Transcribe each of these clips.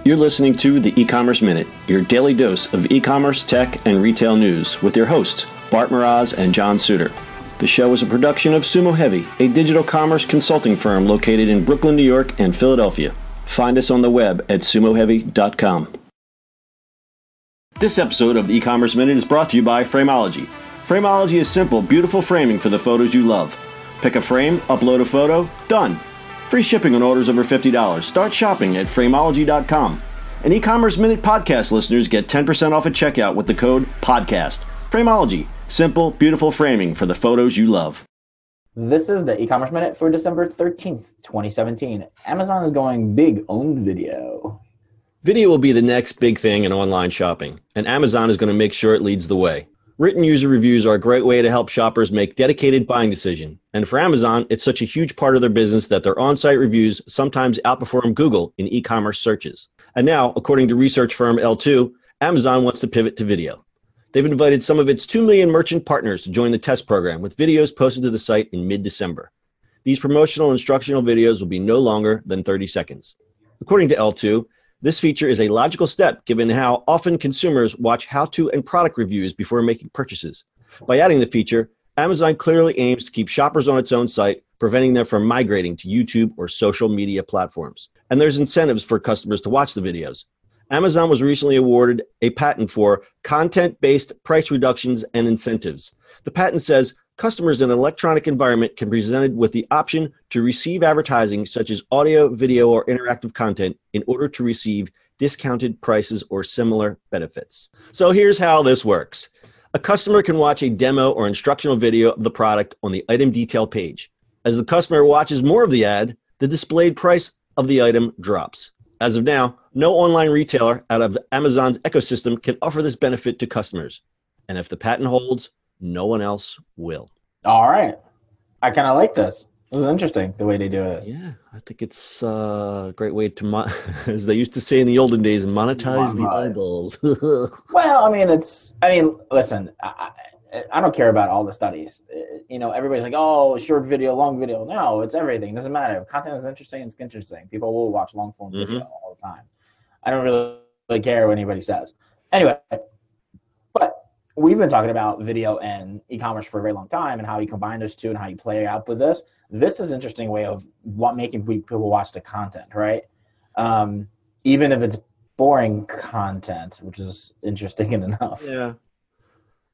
You're listening to the E-Commerce Minute, your daily dose of e-commerce, tech, and retail news with your hosts, Bart Mroz and John Suter. The show is a production of Sumo Heavy, a digital commerce consulting firm located in Brooklyn, New York, and Philadelphia. Find us on the web at sumoheavy.com. This episode of the E-Commerce Minute is brought to you by Frameology. Frameology is simple, beautiful framing for the photos you love. Pick a frame, upload a photo, done. Free shipping on orders over $50. Start shopping at Frameology.com. And E-Commerce Minute podcast listeners get 10% off at checkout with the code PODCAST. Frameology. Simple, beautiful framing for the photos you love. This is the E-Commerce Minute for December 13th, 2017. Amazon is going big on video. Video will be the next big thing in online shopping, and Amazon is going to make sure it leads the way. Written user reviews are a great way to help shoppers make dedicated buying decisions. And for Amazon, it's such a huge part of their business that their on-site reviews sometimes outperform Google in e-commerce searches. And now, according to research firm L2, Amazon wants to pivot to video. They've invited some of its 2 million merchant partners to join the test program with videos posted to the site in mid-December. These promotional instructional videos will be no longer than 30 seconds. According to L2, this feature is a logical step given how often consumers watch how-to and product reviews before making purchases. By adding the feature, Amazon clearly aims to keep shoppers on its own site, preventing them from migrating to YouTube or social media platforms. And there's incentives for customers to watch the videos. Amazon was recently awarded a patent for content-based price reductions and incentives. The patent says customers in an electronic environment can be presented with the option to receive advertising such as audio, video, or interactive content in order to receive discounted prices or similar benefits. So here's how this works. A customer can watch a demo or instructional video of the product on the item detail page. As the customer watches more of the ad, the displayed price of the item drops. As of now, no online retailer out of Amazon's ecosystem can offer this benefit to customers. And if the patent holds, no one else will. All right. I kind of like this. This is interesting, the way they do this. Yeah, I think it's a great way to, as they used to say in the olden days, monetize the eyeballs. Well, listen, I don't care about all the studies. Everybody's like, oh, short video, long video. No, it's everything. It doesn't matter. If content is interesting, it's interesting. People will watch long form video all the time. I don't really care what anybody says. Anyway, but we've been talking about video and e-commerce for a very long time and how you combine those two and how you play out with this. This is an interesting way of making people watch the content, right? Even if it's boring content, which is interesting enough. Yeah.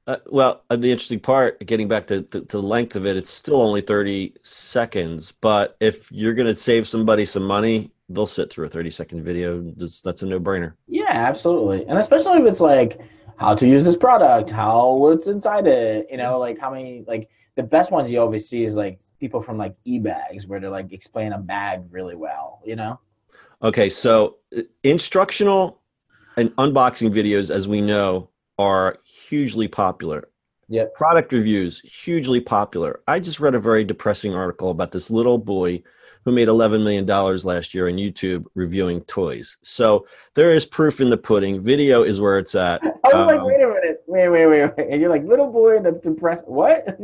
The interesting part, getting back to the length of it, it's still only 30 seconds. But if you're going to save somebody some money, they'll sit through a 30-second video. That's a no-brainer. Yeah, absolutely. And especially if it's like how to use this product, what's inside it, like how many, like the best ones you always see is like people from like eBags where they're like explain a bag really well, Okay, so instructional and unboxing videos, as we know, are hugely popular. Yeah. Product reviews, hugely popular. I just read a very depressing article about this little boy who made $11 million last year on YouTube reviewing toys. So there is proof in the pudding. Video is where it's at. I was like, wait a minute. Wait. And you're like, little boy that's depressed. What?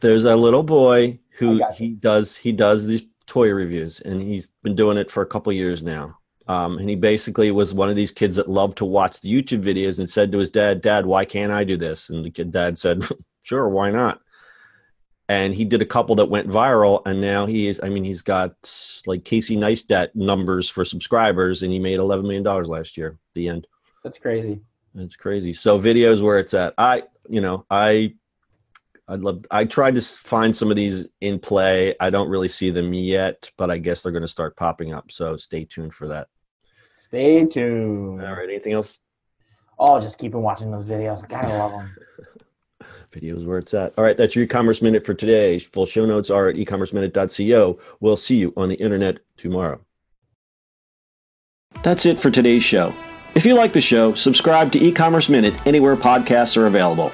There's a little boy who he does these toy reviews, and he's been doing it for a couple years now. And he basically was one of these kids that loved to watch the YouTube videos and said to his dad, why can't I do this? And the dad said, sure, why not? And he did a couple that went viral, and now he's got like Casey Neistat numbers for subscribers, and he made $11 million last year at the end. That's crazy. It's crazy. So video's where it's at. I tried to find some of these in play. I don't really see them yet, but I guess they're going to start popping up. So stay tuned for that. Stay tuned. All right. Anything else? Oh, just keep on watching those videos. I kind of love them. Videos where it's at. All right. That's your e-commerce minute for today. Full show notes are at ecommerceminute.co. We'll see you on the internet tomorrow. That's it for today's show. If you like the show, subscribe to E-Commerce Minute anywhere podcasts are available.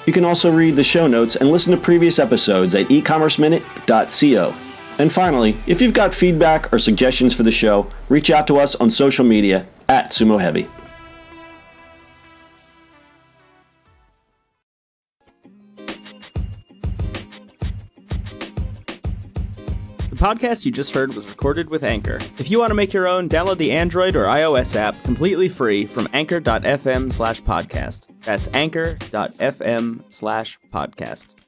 You can also read the show notes and listen to previous episodes at ecommerceminute.co. And finally, if you've got feedback or suggestions for the show, reach out to us on social media at Sumo Heavy. The podcast you just heard was recorded with Anchor. If you want to make your own, download the Android or iOS app completely free from anchor.fm/podcast. That's anchor.fm/podcast.